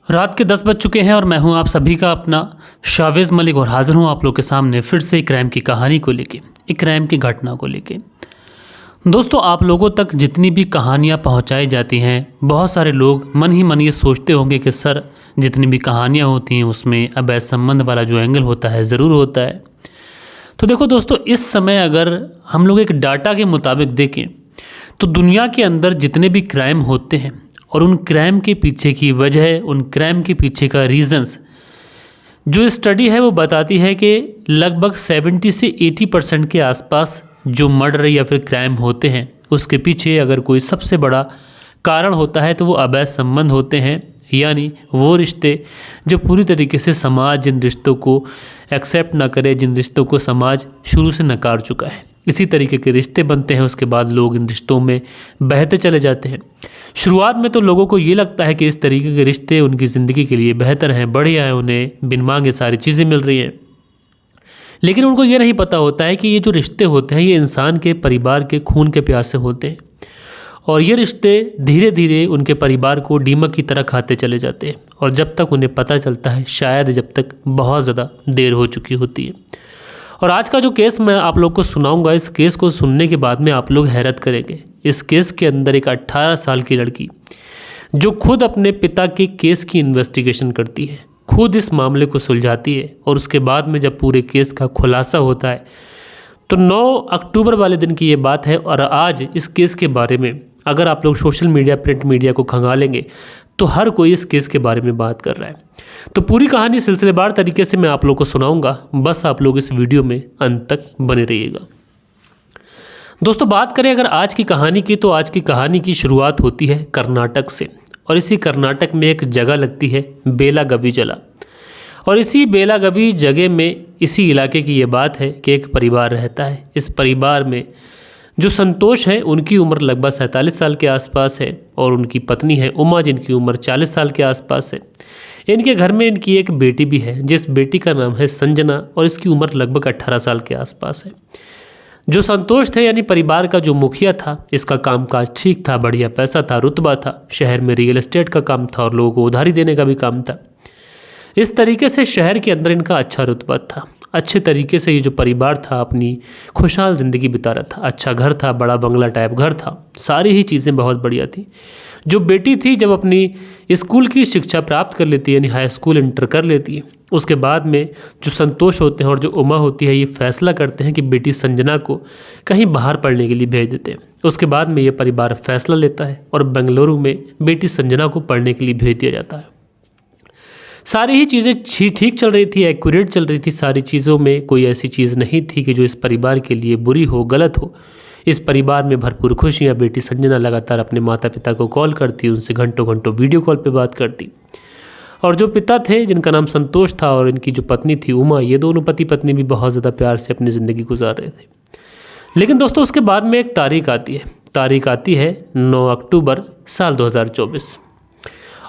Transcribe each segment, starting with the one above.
रात के 10 बज चुके हैं और मैं हूं आप सभी का अपना शावेज़ मलिक और हाज़िर हूं आप लोग के सामने फिर से एक क्राइम की कहानी को लेके, एक क्राइम की घटना को लेके। दोस्तों, आप लोगों तक जितनी भी कहानियां पहुंचाई जाती हैं, बहुत सारे लोग मन ही मन ये सोचते होंगे कि सर, जितनी भी कहानियां होती हैं उसमें अवैध संबंध वाला जो एंगल होता है ज़रूर होता है। तो देखो दोस्तों, इस समय अगर हम लोग एक डाटा के मुताबिक देखें तो दुनिया के अंदर जितने भी क्राइम होते हैं और उन क्राइम के पीछे की वजह, उन क्राइम के पीछे का रीज़न्स, जो स्टडी है वो बताती है कि लगभग 70 से 80% के आसपास जो मर्डर या फिर क्राइम होते हैं उसके पीछे अगर कोई सबसे बड़ा कारण होता है तो वो अवैध संबंध होते हैं। यानी वो रिश्ते जो पूरी तरीके से समाज जिन रिश्तों को एक्सेप्ट ना करे, जिन रिश्तों को समाज शुरू से नकार चुका है, इसी तरीके के रिश्ते बनते हैं। उसके बाद लोग इन रिश्तों में बहते चले जाते हैं। शुरुआत में तो लोगों को ये लगता है कि इस तरीके के रिश्ते उनकी ज़िंदगी के लिए बेहतर हैं, बढ़िया है, उन्हें बिन मांगे सारी चीज़ें मिल रही हैं। लेकिन उनको ये नहीं पता होता है कि ये जो रिश्ते होते हैं ये इंसान के परिवार के खून के प्यासे होते हैं और ये रिश्ते धीरे धीरे उनके परिवार को दीमक की तरह खाते चले जाते हैं। और जब तक उन्हें पता चलता है, शायद जब तक बहुत ज़्यादा देर हो चुकी होती है। और आज का जो केस मैं आप लोग को सुनाऊंगा, इस केस को सुनने के बाद में आप लोग हैरत करेंगे। इस केस के अंदर एक 18 साल की लड़की जो खुद अपने पिता के केस की इन्वेस्टिगेशन करती है, खुद इस मामले को सुलझाती है और उसके बाद में जब पूरे केस का खुलासा होता है तो 9 अक्टूबर वाले दिन की ये बात है। और आज इस केस के बारे में अगर आप लोग सोशल मीडिया, प्रिंट मीडिया को खंगालेंगे तो हर कोई इस केस के बारे में बात कर रहा है। तो पूरी कहानी सिलसिलेवार तरीके से मैं आप लोग को सुनाऊंगा, बस आप लोग इस वीडियो में अंत तक बने रहिएगा। दोस्तों, बात करें अगर आज की कहानी की, तो आज की कहानी की शुरुआत होती है कर्नाटक से। और इसी कर्नाटक में एक जगह लगती है बेलागवी जला। और इसी बेलागवी जगह में, इसी इलाके की ये बात है कि एक परिवार रहता है। इस परिवार में जो संतोष है उनकी उम्र लगभग 47 साल के आसपास है और उनकी पत्नी है उमा जिनकी उम्र 40 साल के आसपास है। इनके घर में इनकी एक बेटी भी है जिस बेटी का नाम है संजना और इसकी उम्र लगभग 18 साल के आसपास है। जो संतोष थे यानी परिवार का जो मुखिया था, इसका कामकाज ठीक था, बढ़िया पैसा था, रुतबा था, शहर में रियल एस्टेट का काम था और लोगों को उधारी देने का भी काम था। इस तरीके से शहर के अंदर इनका अच्छा रुतबा था। अच्छे तरीके से ये जो परिवार था अपनी खुशहाल ज़िंदगी बिता रहा था। अच्छा घर था, बड़ा बंगला टाइप घर था, सारी ही चीज़ें बहुत बढ़िया थी। जो बेटी थी जब अपनी स्कूल की शिक्षा प्राप्त कर लेती है, यानी हाई स्कूल इंटर कर लेती है, उसके बाद में जो संतोष होते हैं और जो उमा होती है ये फैसला करते हैं कि बेटी संजना को कहीं बाहर पढ़ने के लिए भेज देते हैं। उसके बाद में ये परिवार फैसला लेता है और बेंगलुरु में बेटी संजना को पढ़ने के लिए भेज दिया जाता है। सारी ही चीज़ें ठीक चल रही थी, एक्यूरेट चल रही थी। सारी चीज़ों में कोई ऐसी चीज़ नहीं थी कि जो इस परिवार के लिए बुरी हो, गलत हो। इस परिवार में भरपूर खुशियाँ। बेटी संजना लगातार अपने माता पिता को कॉल करती, उनसे घंटों घंटों वीडियो कॉल पे बात करती। और जो पिता थे जिनका नाम संतोष था और इनकी जो पत्नी थी उमा, ये दोनों पति पत्नी भी बहुत ज़्यादा प्यार से अपनी ज़िंदगी गुजार रहे थे। लेकिन दोस्तों, उसके बाद में एक तारीख आती है 9 अक्टूबर साल 2024।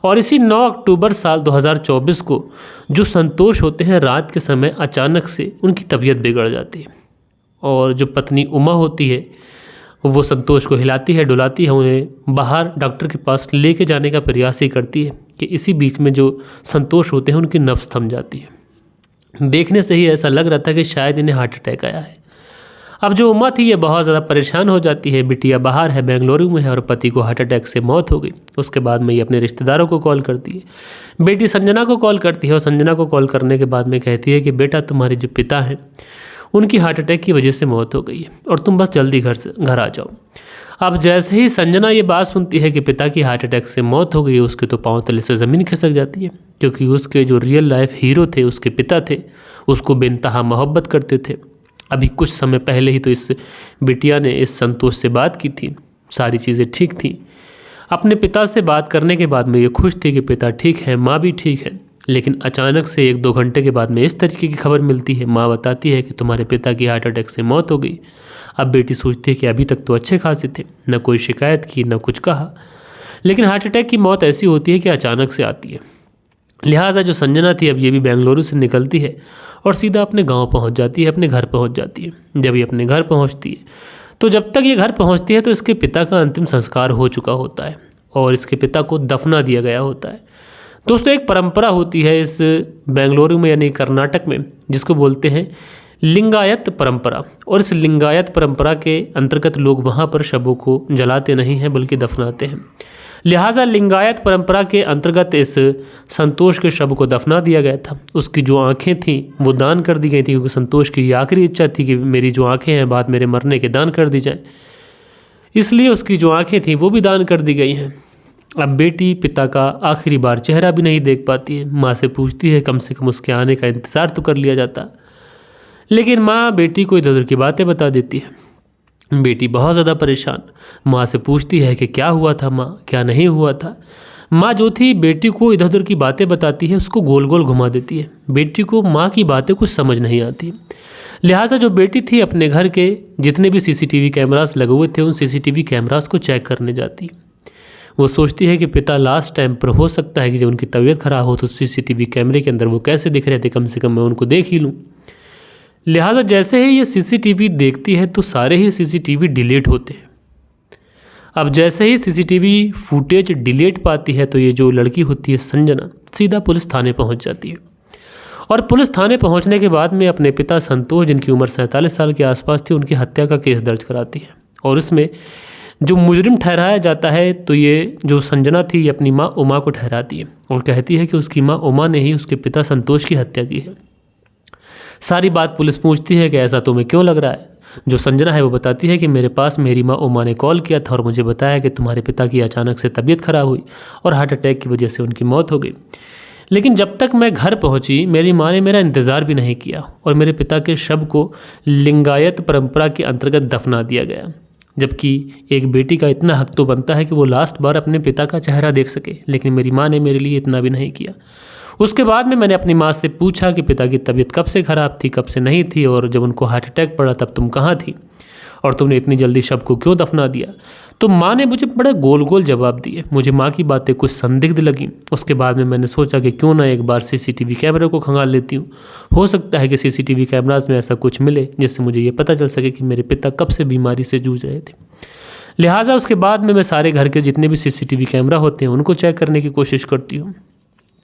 और इसी 9 अक्टूबर साल 2024 को जो संतोष होते हैं, रात के समय अचानक से उनकी तबीयत बिगड़ जाती है। और जो पत्नी उमा होती है वो संतोष को हिलाती है, डुलाती है, उन्हें बाहर डॉक्टर के पास लेके जाने का प्रयास ही करती है कि इसी बीच में जो संतोष होते हैं उनकी नब्ज़ थम जाती है। देखने से ही ऐसा लग रहा था कि शायद इन्हें हार्ट अटैक आया है। अब जो उमा थी ये बहुत ज़्यादा परेशान हो जाती है। बिटिया बाहर है, बेंगलुरु में है और पति को हार्ट अटैक से मौत हो गई। उसके बाद में ये अपने रिश्तेदारों को कॉल करती है, बेटी संजना को कॉल करती है और संजना को कॉल करने के बाद में कहती है कि बेटा, तुम्हारे जो पिता हैं उनकी हार्ट अटैक की वजह से मौत हो गई है और तुम बस जल्दी घर आ जाओ। अब जैसे ही संजना ये बात सुनती है कि पिता की हार्ट अटैक से मौत हो गई है, उसके तो पाँव तले से ज़मीन खिसक जाती है, क्योंकि उसके जो रियल लाइफ हीरो थे, उसके पिता थे, उसको बेनतहा मोहब्बत करते थे। अभी कुछ समय पहले ही तो इस बिटिया ने इस संतोष से बात की थी, सारी चीज़ें ठीक थी। अपने पिता से बात करने के बाद में ये खुश थी कि पिता ठीक है, माँ भी ठीक है। लेकिन अचानक से 1-2 घंटे के बाद में इस तरीके की खबर मिलती है। माँ बताती है कि तुम्हारे पिता की हार्ट अटैक से मौत हो गई। अब बेटी सोचती है कि अभी तक तो अच्छे खासे थे, न कोई शिकायत की, न कुछ कहा। लेकिन हार्ट अटैक की मौत ऐसी होती है कि अचानक से आती है। लिहाजा जो संजना थी अब ये भी बेंगलुरु से निकलती है और सीधा अपने गांव पहुंच जाती है, अपने घर पहुंच जाती है। जब ये अपने घर पहुंचती है तो जब तक ये घर पहुंचती है तो इसके पिता का अंतिम संस्कार हो चुका होता है और इसके पिता को दफना दिया गया होता है। दोस्तों एक परंपरा होती है इस बेंगलुरु में यानी कर्नाटक में, जिसको बोलते हैं लिंगायत परंपरा। और इस लिंगायत परंपरा के अंतर्गत लोग वहाँ पर शवों को जलाते नहीं हैं बल्कि दफनाते हैं। लिहाजा लिंगायत परंपरा के अंतर्गत इस संतोष के शव को दफना दिया गया था। उसकी जो आंखें थीं वो दान कर दी गई थी, क्योंकि संतोष की आखिरी इच्छा थी कि मेरी जो आंखें हैं बाद मेरे मरने के दान कर दी जाए, इसलिए उसकी जो आंखें थीं वो भी दान कर दी गई हैं। अब बेटी पिता का आखिरी बार चेहरा भी नहीं देख पाती है। माँ से पूछती है कम से कम उसके आने का इंतज़ार तो कर लिया जाता, लेकिन माँ बेटी को इधर उधर की बातें बता देती है। बेटी बहुत ज़्यादा परेशान माँ से पूछती है कि क्या हुआ था माँ, क्या नहीं हुआ था। माँ जो थी बेटी को इधर उधर की बातें बताती है, उसको गोल गोल घुमा देती है। बेटी को माँ की बातें कुछ समझ नहीं आती। लिहाजा जो बेटी थी अपने घर के जितने भी सीसीटीवी कैमरास लगे हुए थे उन सीसीटीवी कैमरास को चेक करने जाती। वो सोचती है कि पिता लास्ट टाइम पर हो सकता है कि जब उनकी तबीयत ख़राब हो तो सीसीटीवी कैमरे के अंदर वो कैसे दिख रहे थे, कम से कम मैं उनको देख ही लूँ। लिहाजा जैसे ही ये सीसीटीवी देखती है तो सारे ही सीसीटीवी डिलीट होते हैं। अब जैसे ही सीसीटीवी फुटेज डिलीट पाती है तो ये जो लड़की होती है संजना सीधा पुलिस थाने पहुंच जाती है। और पुलिस थाने पहुंचने के बाद में अपने पिता संतोष, जिनकी उम्र 47 साल के आसपास थी, उनकी हत्या का केस दर्ज कराती है। और इसमें जो मुजरिम ठहराया जाता है तो ये जो संजना थी ये अपनी माँ उमा को ठहराती है और कहती है कि उसकी माँ उमा ने ही उसके पिता संतोष की हत्या की है। सारी बात पुलिस पूछती है कि ऐसा तुम्हें क्यों लग रहा है। जो संजना है वो बताती है कि मेरे पास मेरी माँ उमा ने कॉल किया था और मुझे बताया कि तुम्हारे पिता की अचानक से तबीयत खराब हुई और हार्ट अटैक की वजह से उनकी मौत हो गई। लेकिन जब तक मैं घर पहुंची मेरी माँ ने मेरा इंतज़ार भी नहीं किया और मेरे पिता के शव को लिंगायत परंपरा के अंतर्गत दफना दिया गया। जबकि एक बेटी का इतना हक तो बनता है कि वो लास्ट बार अपने पिता का चेहरा देख सके, लेकिन मेरी माँ ने मेरे लिए इतना भी नहीं किया। उसके बाद में मैंने अपनी माँ से पूछा कि पिता की तबीयत कब से ख़राब थी, कब से नहीं थी, और जब उनको हार्ट अटैक पड़ा तब तुम कहाँ थी और तुमने इतनी जल्दी शव को क्यों दफना दिया। तो माँ ने मुझे बड़ा गोल गोल जवाब दिए। मुझे माँ की बातें कुछ संदिग्ध लगी। उसके बाद में मैंने सोचा कि क्यों ना एक बार सीसीटीवी कैमरे को खंगाल लेती हूँ, हो सकता है कि सीसीटीवी कैमरास में ऐसा कुछ मिले जिससे मुझे ये पता चल सके कि मेरे पिता कब से बीमारी से जूझ रहे थे। लिहाजा उसके बाद में मैं सारे घर के जितने भी सीसीटीवी कैमरा होते हैं उनको चेक करने की कोशिश करती हूँ।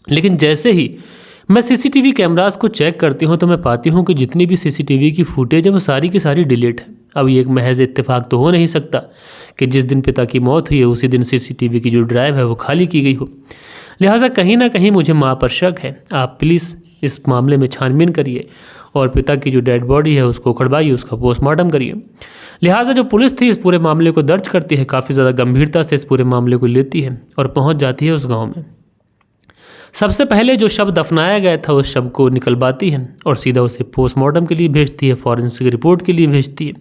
लेकिन जैसे ही मैं सीसीटीवी कैमरास को चेक करती हूँ तो मैं पाती हूँ कि जितनी भी सीसीटीवी की फुटेज है वो सारी की सारी डिलीट है। अब ये एक महज इत्तेफाक तो हो नहीं सकता कि जिस दिन पिता की मौत हुई है उसी दिन सीसीटीवी की जो ड्राइव है वो खाली की गई हो। लिहाजा कहीं ना कहीं मुझे माँ पर शक है। आप प्लीज़ इस मामले में छानबीन करिए और पिता की जो डेड बॉडी है उसको उखड़वाइए, उसका पोस्टमार्टम करिए। लिहाजा जो पुलिस थी इस पूरे मामले को दर्ज करती है, काफ़ी ज़्यादा गंभीरता से इस पूरे मामले को लेती है और पहुँच जाती है उस गाँव में। सबसे पहले जो शव दफनाया गया था उस शव को निकलवाती है और सीधा उसे पोस्टमार्टम के लिए भेजती है, फॉरेंसिक रिपोर्ट के लिए भेजती है।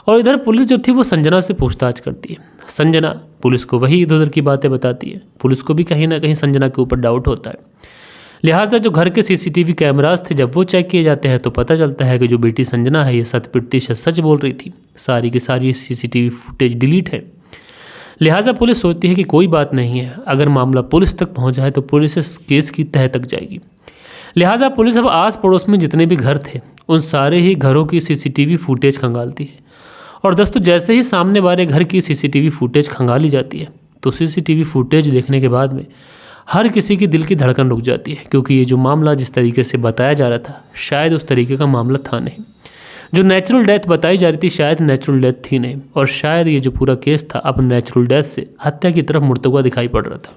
और इधर पुलिस जो थी वो संजना से पूछताछ करती है। संजना पुलिस को वही इधर उधर की बातें बताती है। पुलिस को भी कहीं ना कहीं संजना के ऊपर डाउट होता है। लिहाजा जो घर के सीसीटीवी कैमरास थे जब वो चेक किए जाते हैं तो पता चलता है कि जो बेटी संजना है ये 100% सच बोल रही थी। सारी की सारी सीसीटीवी फुटेज डिलीट है। लिहाजा पुलिस सोचती है कि कोई बात नहीं है, अगर मामला पुलिस तक पहुंच जाए तो पुलिस इस केस की तह तक जाएगी। लिहाजा पुलिस अब आस पड़ोस में जितने भी घर थे उन सारे ही घरों की सीसीटीवी फुटेज खंगालती है। और दोस्तों जैसे ही सामने वाले घर की सीसीटीवी फुटेज खंगाली जाती है तो सीसीटीवी फुटेज देखने के बाद में हर किसी की दिल की धड़कन रुक जाती है, क्योंकि ये जो मामला जिस तरीके से बताया जा रहा था शायद उस तरीके का मामला था नहीं। जो नेचुरल डेथ बताई जा रही थी शायद नेचुरल डेथ थी नहीं, और शायद ये जो पूरा केस था अब नेचुरल डेथ से हत्या की तरफ मुड़ता हुआ दिखाई पड़ रहा था।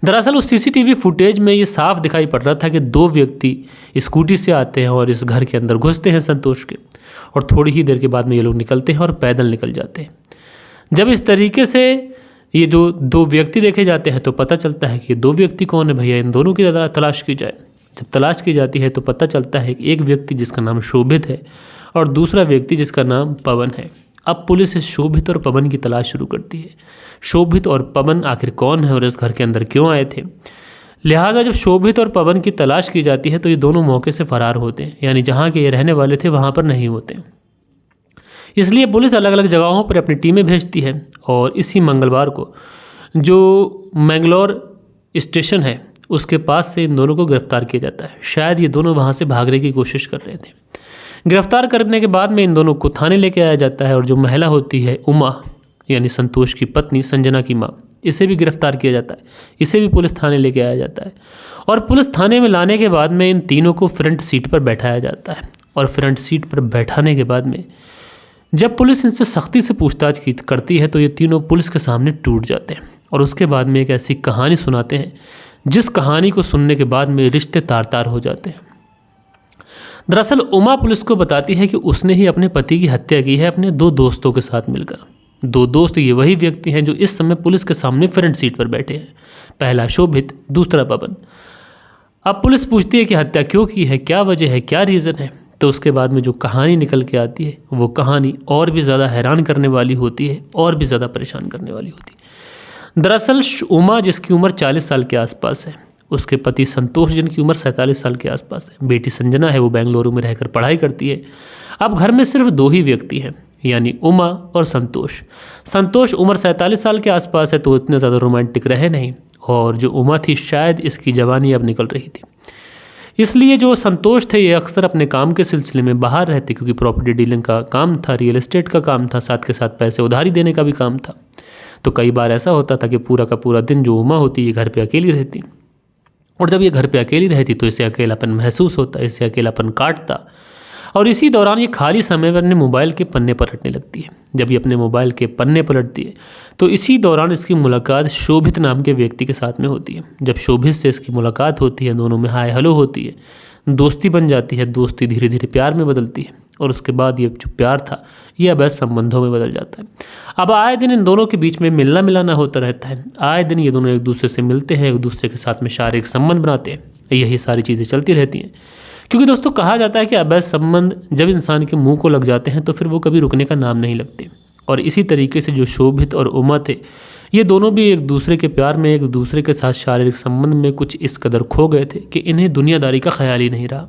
दरअसल उस सीसीटीवी फुटेज में ये साफ दिखाई पड़ रहा था कि दो व्यक्ति स्कूटी से आते हैं और इस घर के अंदर घुसते हैं संतोष के, और थोड़ी ही देर के बाद में ये लोग निकलते हैं और पैदल निकल जाते हैं। जब इस तरीके से ये जो दो व्यक्ति देखे जाते हैं तो पता चलता है कि ये दो व्यक्ति कौन है भैया, इन दोनों की तलाश की जाए। जब तलाश की जाती है तो पता चलता है कि एक व्यक्ति जिसका नाम शोभित है और दूसरा व्यक्ति जिसका नाम पवन है। अब पुलिस इस शोभित और पवन की तलाश शुरू करती है। शोभित और पवन आखिर कौन है और इस घर के अंदर क्यों आए थे। लिहाजा जब शोभित और पवन की तलाश की जाती है तो ये दोनों मौके से फरार होते हैं, यानी जहाँ के ये रहने वाले थे वहाँ पर नहीं होते। इसलिए पुलिस अलग अलग जगहों पर अपनी टीमें भेजती है और इसी मंगलवार को जो मैंगलोर स्टेशन है उसके पास से इन दोनों को गिरफ्तार किया जाता है। शायद ये दोनों वहाँ से भागने की कोशिश कर रहे थे। गिरफ्तार करने के बाद में इन दोनों को थाने लेके आया जाता है और जो महिला होती है उमा यानी संतोष की पत्नी संजना की माँ, इसे भी गिरफ्तार किया जाता है, इसे भी पुलिस थाने लेके आया जाता है। और पुलिस थाने में लाने के बाद में इन तीनों को फ्रंट सीट पर बैठाया जाता है। और फ्रंट सीट पर बैठाने के बाद में जब पुलिस इनसे सख्ती से पूछताछ करती है तो ये तीनों पुलिस के सामने टूट जाते हैं और उसके बाद में एक ऐसी कहानी सुनाते हैं जिस कहानी को सुनने के बाद में रिश्ते तार तार हो जाते हैं। दरअसल उमा पुलिस को बताती है कि उसने ही अपने पति की हत्या की है अपने 2 दोस्तों के साथ मिलकर। 2 दोस्त ये वही व्यक्ति हैं जो इस समय पुलिस के सामने फ्रंट सीट पर बैठे हैं, पहला शोभित, दूसरा पवन। अब पुलिस पूछती है कि हत्या क्यों की है, क्या वजह है, क्या रीज़न है। तो उसके बाद में जो कहानी निकल के आती है वो कहानी और भी ज़्यादा हैरान करने वाली होती है और भी ज़्यादा परेशान करने वाली होती है। दरअसल उमा जिसकी उम्र 40 साल के आसपास है, उसके पति संतोष जिनकी उम्र 47 साल के आसपास है, बेटी संजना है वो बेंगलुरु में रहकर पढ़ाई करती है। अब घर में सिर्फ 2 ही व्यक्ति हैं, यानी उमा और संतोष। संतोष उम्र 47 साल के आसपास है तो इतने ज़्यादा रोमांटिक रहे नहीं, और जो उमा थी शायद इसकी जवानी अब निकल रही थी, इसलिए जो संतोष थे ये अक्सर अपने काम के सिलसिले में बाहर रहते, क्योंकि प्रॉपर्टी डीलिंग का काम था, रियल एस्टेट का काम था, साथ के साथ पैसे उधारी देने का भी काम था। तो कई बार ऐसा होता था कि पूरा का पूरा दिन जो उमा होती ये घर पे अकेली रहती, और जब ये घर पे अकेली रहती तो इसे अकेलापन महसूस होता, इससे अकेलापन काटता, और इसी दौरान ये खाली समय में अपने मोबाइल के पन्ने पलटने लगती है। जब ये अपने मोबाइल के पन्ने पलटती है तो इसी दौरान इसकी मुलाकात शोभित नाम के व्यक्ति के साथ में होती है। जब शोभित से इसकी मुलाकात होती है, दोनों में हाय हेलो होती है, दोस्ती बन जाती है, दोस्ती धीरे धीरे प्यार में बदलती है, और उसके बाद ये जो प्यार था ये अवैध संबंधों में बदल जाता है। अब आए दिन इन दोनों के बीच में मिलना मिलाना होता रहता है, आए दिन ये दोनों एक दूसरे से मिलते हैं, एक दूसरे के साथ में शारीरिक संबंध बनाते हैं, यही सारी चीज़ें चलती रहती हैं। क्योंकि दोस्तों कहा जाता है कि अवैध संबंध जब इंसान के मुंह को लग जाते हैं तो फिर वो कभी रुकने का नाम नहीं लगते। और इसी तरीके से जो शोभित और उमा थे ये दोनों भी एक दूसरे के प्यार में, एक दूसरे के साथ शारीरिक संबंध में कुछ इस कदर खो गए थे कि इन्हें दुनियादारी का ख्याल ही नहीं रहा।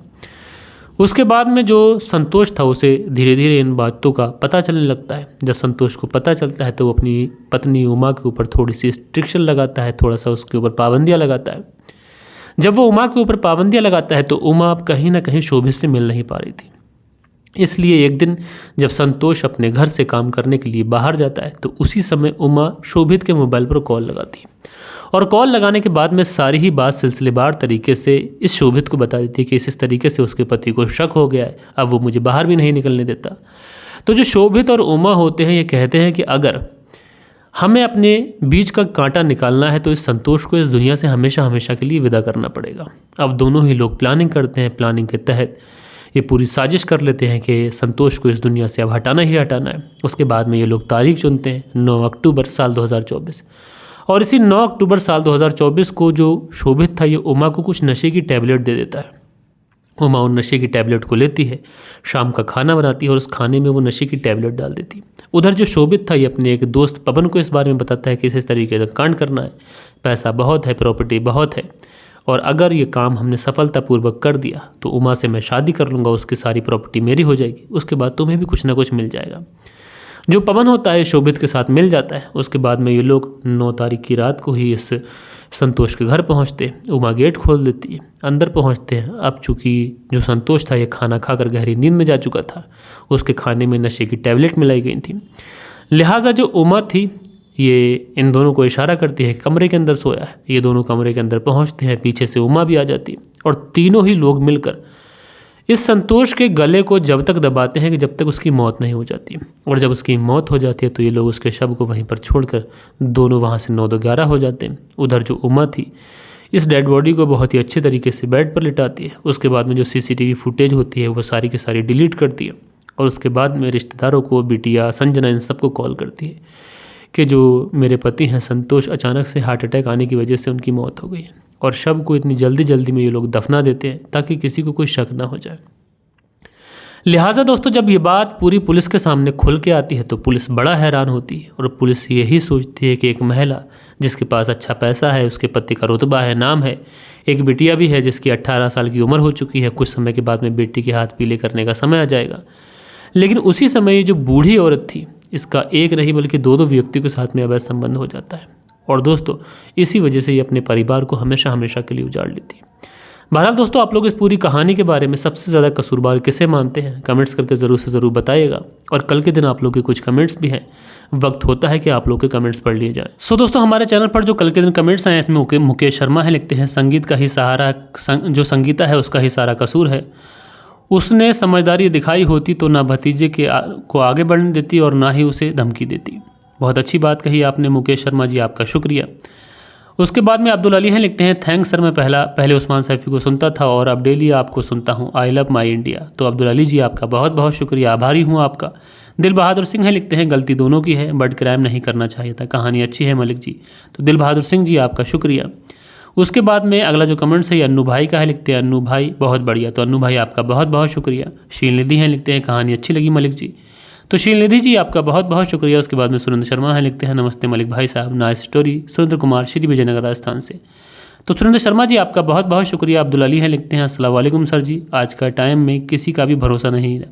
उसके बाद में जो संतोष था उसे धीरे धीरे इन बातों का पता चलने लगता है। जब संतोष को पता चलता है तो वो अपनी पत्नी उमा के ऊपर थोड़ी सी रिस्ट्रिक्शन लगाता है, थोड़ा सा उसके ऊपर पाबंदियाँ लगाता है। जब वो उमा के ऊपर पाबंदियाँ लगाता है तो उमा अब कहीं ना कहीं शोभित से मिल नहीं पा रही थी। इसलिए एक दिन जब संतोष अपने घर से काम करने के लिए बाहर जाता है तो उसी समय उमा शोभित के मोबाइल पर कॉल लगाती है, और कॉल लगाने के बाद में सारी ही बात सिलसिलेवार तरीके से इस शोभित को बता देती है कि इस तरीके से उसके पति को शक हो गया है, अब वो मुझे बाहर भी नहीं निकलने देता। तो जो शोभित और उमा होते हैं ये कहते हैं कि अगर हमें अपने बीच का कांटा निकालना है तो इस संतोष को इस दुनिया से हमेशा हमेशा के लिए विदा करना पड़ेगा। अब दोनों ही लोग प्लानिंग करते हैं, प्लानिंग के तहत ये पूरी साजिश कर लेते हैं कि संतोष को इस दुनिया से अब हटाना ही हटाना है। उसके बाद में ये लोग तारीख चुनते हैं 9 अक्टूबर साल 2024, और इसी 9 अक्टूबर साल 2024 को जो शोभित था ये उमा को कुछ नशे की टैबलेट दे देता है। उमा उन नशे की टैबलेट को लेती है, शाम का खाना बनाती है और उस खाने में वो नशे की टैबलेट डाल देती है। उधर जो शोभित था ये अपने एक दोस्त पवन को इस बारे में बताता है कि इस तरीके से कांड करना है, पैसा बहुत है, प्रॉपर्टी बहुत है, और अगर ये काम हमने सफलतापूर्वक कर दिया तो उमा से मैं शादी कर लूँगा, उसकी सारी प्रॉपर्टी मेरी हो जाएगी, उसके बाद तुम्हें भी कुछ ना कुछ मिल जाएगा। जो पवन होता है शोभित के साथ मिल जाता है। उसके बाद में ये लोग 9 तारीख की रात को ही इस संतोष के घर पहुंचते हैं। उमा गेट खोल देती है, अंदर पहुंचते हैं। अब चूँकि जो संतोष था ये खाना खाकर गहरी नींद में जा चुका था, उसके खाने में नशे की टैबलेट मिलाई गई थी, लिहाजा जो उमा थी ये इन दोनों को इशारा करती है कि कमरे के अंदर सोया है। ये दोनों कमरे के अंदर पहुंचते हैं, पीछे से उमा भी आ जाती है, और तीनों ही लोग मिलकर इस संतोष के गले को जब तक दबाते हैं कि जब तक उसकी मौत नहीं हो जाती, और जब उसकी मौत हो जाती है तो ये लोग उसके शव को वहीं पर छोड़कर दोनों वहाँ से 9-11 हो जाते हैं। उधर जो उमा थी इस डेड बॉडी को बहुत ही अच्छे तरीके से बेड पर लिटाती है। उसके बाद में जो CCTV फुटेज होती है वो सारी की सारी डिलीट करती है, और उसके बाद में रिश्तेदारों को, बिटिया, संजना, इन सबको कॉल करती है कि जो मेरे पति हैं संतोष, अचानक से हार्ट अटैक आने की वजह से उनकी मौत हो गई है, और शव को इतनी जल्दी में ये लोग दफना देते हैं ताकि किसी को कोई शक ना हो जाए। लिहाजा दोस्तों जब ये बात पूरी पुलिस के सामने खुल के आती है तो पुलिस बड़ा हैरान होती है, और पुलिस यही सोचती है कि एक महिला जिसके पास अच्छा पैसा है, उसके पति का रुतबा है, नाम है, एक बिटिया भी है जिसकी 18 साल की उम्र हो चुकी है, कुछ समय के बाद में बेटी के हाथ पीले करने का समय आ जाएगा, लेकिन उसी समय ये जो बूढ़ी औरत थी इसका एक नहीं बल्कि 2 व्यक्तियों के साथ में अवैध संबंध हो जाता है। और दोस्तों इसी वजह से ये अपने परिवार को हमेशा हमेशा के लिए उजाड़ लेती है। बहरहाल दोस्तों, आप लोग इस पूरी कहानी के बारे में सबसे ज़्यादा कसूरवार किसे मानते हैं, कमेंट्स करके ज़रूर से ज़रूर बताइएगा। और कल के दिन आप लोग के कुछ कमेंट्स भी हैं, वक्त होता है कि आप लोग के कमेंट्स पढ़ लिए जाए। सो दोस्तों, हमारे चैनल पर जो कल के दिन कमेंट्स आए इसमें मुकेश शर्मा है, लिखते हैं संगीत का ही सहारा, जो संगीता है उसका ही सारा कसूर है। उसने समझदारी दिखाई होती तो ना भतीजे को आगे बढ़ने देती और ना ही उसे धमकी देती। बहुत अच्छी बात कही आपने मुकेश शर्मा जी, आपका शुक्रिया। उसके बाद में अब्दुल अली हैं, लिखते हैं थैंक्स सर, मैं पहले उस्मान सैफी को सुनता था और अब डेली आपको सुनता हूँ, आई लव माई इंडिया। तो अब्दुल अली जी आपका बहुत बहुत शुक्रिया, आभारी हूँ आपका। दिल बहादुर सिंह है, लिखते हैं गलती दोनों की है बट क्राइम नहीं करना चाहिए था, कहानी अच्छी है मलिक जी। तो दिल बहादुर सिंह जी आपका शुक्रिया। उसके बाद में अगला जो कमेंट्स है ये अन्नू भाई का है, लिखते हैं अन्नू भाई बहुत बढ़िया। तो अन्नू भाई आपका बहुत बहुत शुक्रिया। शील निधि हैं, लिखते हैं कहानी अच्छी लगी मलिक जी। तो शील निधि जी आपका बहुत बहुत शुक्रिया। उसके बाद में सुरेंद्र शर्मा है, लिखते हैं नमस्ते मलिक भाई साहब, नाइस स्टोरी। सुरेंद्र कुमार, श्री विजयनगर राजस्थान से। तो सुरेंद्र शर्मा जी आपका बहुत बहुत शुक्रिया। अब्दुल अली हैं, लिखते हैं अस्सलाम वालेकुम सर जी, आज का टाइम में किसी का भी भरोसा नहीं है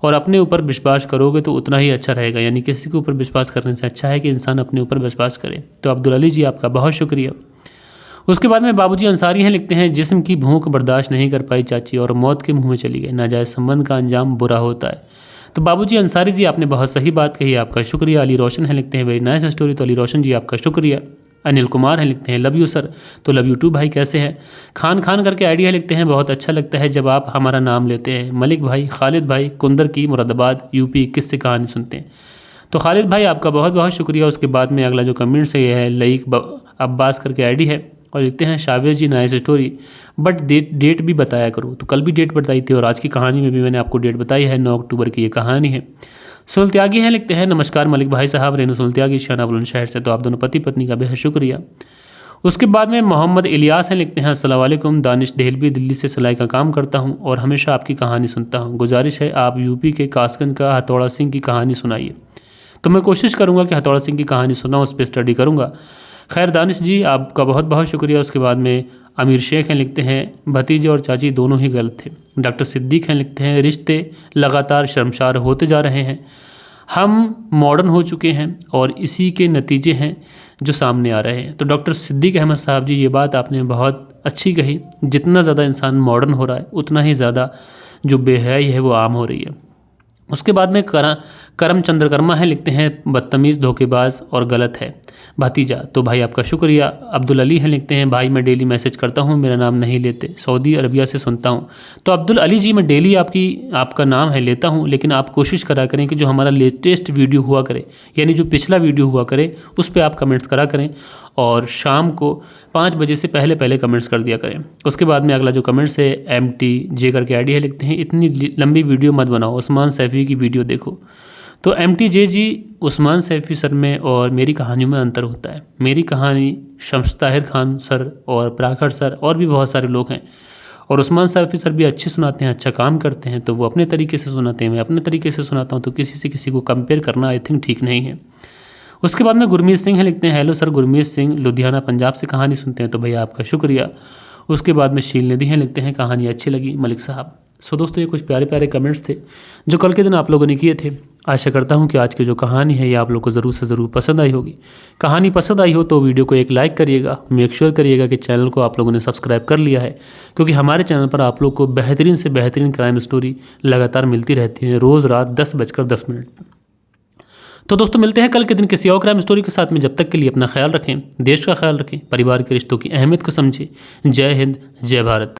और अपने ऊपर विश्वास करोगे तो उतना ही अच्छा रहेगा, यानी किसी के ऊपर विश्वास करने से अच्छा है कि इंसान अपने ऊपर विश्वास करे। तो अब्दुल अली जी आपका बहुत शुक्रिया। उसके बाद में बाबूजी अंसारी हैं, लिखते हैं जिस्म की भूख बर्दाश्त नहीं कर पाई चाची और मौत के मुंह में चली गई, नाजायज़ संबंध का अंजाम बुरा होता है। तो बाबूजी अंसारी जी आपने बहुत सही बात कही, आपका शुक्रिया। अली रोशन है, लिखते हैं वेरी नाइस स्टोरी। तो अली रोशन जी आपका शुक्रिया। अनिल कुमार हैं, लिखते हैं लव यू सर। तो लव यू टू भाई, कैसे हैं। खान करके आइडिया, लिखते हैं बहुत अच्छा लगता है जब आप हमारा नाम लेते हैं। मलिक भाई, खालिद भाई, कुंदर की, मुरादाबाद, यूपी, किससे कहानी सुनते हैं। तो खालिद भाई आपका बहुत बहुत शुक्रिया। उसके बाद में अगला जो कमेंट्स है ये है लईक अब्बास करके आईडी है और लिखते हैं Shavez ji nice story but date भी बताया करो। तो कल भी डेट बताई थी और आज की कहानी में भी मैंने आपको डेट बताई है, 9 अक्टूबर की ये कहानी है। सुलत्यागी हैं, लिखते हैं नमस्कार मलिक भाई साहब, रेनू सुलत्यागी शाना बुलंदशहर से। तो आप दोनों पति पत्नी का बेहद शुक्रिया। उसके बाद में मोहम्मद इलियास हैं, लिखते हैं अस्सलाम वालेकुम, दानिश देहलवी, दिल्ली से सिलाई का काम करता हूं और हमेशा आपकी कहानी सुनता हूं। गुजारिश है आप यूपी के कासगंज का हथौड़ा सिंह की कहानी सुनाइए। तो मैं कोशिश करूँगा कि हथौड़ा सिंह की कहानी सुनाऊँ, उस पर स्टडी करूँगा। खैर दानिश जी आपका बहुत बहुत शुक्रिया। उसके बाद में अमीर शेख हैं, लिखते हैं भतीजे और चाची दोनों ही गलत थे। डॉक्टर सिद्दीक हैं, लिखते हैं रिश्ते लगातार शर्मसार होते जा रहे हैं, हम मॉडर्न हो चुके हैं और इसी के नतीजे हैं जो सामने आ रहे हैं। तो डॉक्टर सिद्दीक अहमद साहब जी ये बात आपने बहुत अच्छी कही, जितना ज़्यादा इंसान मॉडर्न हो रहा है उतना ही ज़्यादा जो बेहयाई है वो आम हो रही है। उसके बाद में करम चंद्रकर्मा है, लिखते हैं बदतमीज़, धोखेबाज और गलत है भतीजा। तो भाई आपका शुक्रिया। अब्दुल अली हैं, लिखते हैं भाई मैं डेली मैसेज करता हूँ, मेरा नाम नहीं लेते, सऊदी अरबिया से सुनता हूँ। तो अब्दुल अली जी मैं डेली आपका नाम है लेता हूँ, लेकिन आप कोशिश करा करें कि जो हमारा लेटेस्ट वीडियो हुआ करे, यानी जो पिछला वीडियो हुआ करे उस पर आप कमेंट्स करा करें और शाम को 5 बजे से पहले कमेंट्स कर दिया करें। उसके बाद में अगला जो कमेंट्स है MTJ करके आईडी है, लिखते हैं इतनी लंबी वीडियो मत बनाओ, उस्मान सैफी की वीडियो देखो। तो MTJ जी, उस्मान सैफी सर में और मेरी कहानियों में अंतर होता है। मेरी कहानी शम्स ताहिर खान सर और प्राखर सर और भी बहुत सारे लोग हैं और उस्मान सैफी सर भी अच्छे सुनाते हैं, अच्छा काम करते हैं, तो वो अपने तरीके से सुनाते हैं, मैं अपने तरीके से सुनाता हूँ। तो किसी से किसी को कंपेयर करना आई थिंक ठीक नहीं है। उसके बाद में गुरमीत सिंह है, लिखते हैं हेलो सर, गुरमीत सिंह लुधियाना पंजाब से कहानी सुनते हैं। तो भैया आपका शुक्रिया। उसके बाद में शील निधि हैं, लिखते हैं कहानी अच्छी लगी मलिक साहब। सो दोस्तों ये कुछ प्यारे प्यारे कमेंट्स थे जो कल के दिन आप लोगों ने किए थे। आशा करता हूँ कि आज की जो कहानी है ये आप लोग को ज़रूर से ज़रूर पसंद आई होगी। कहानी पसंद आई हो तो वीडियो को एक लाइक करिएगा, मेक श्योर करिएगा कि चैनल को आप लोगों ने सब्सक्राइब कर लिया है, क्योंकि हमारे चैनल पर आप लोग को बेहतरीन से बेहतरीन क्राइम स्टोरी लगातार मिलती रहती है रोज़ रात 10:10 पर। तो दोस्तों मिलते हैं कल के दिन किसी और क्राइम स्टोरी के साथ में। जब तक के लिए अपना ख्याल रखें, देश का ख्याल रखें, परिवार के रिश्तों की अहमियत को समझें। जय हिंद, जय भारत।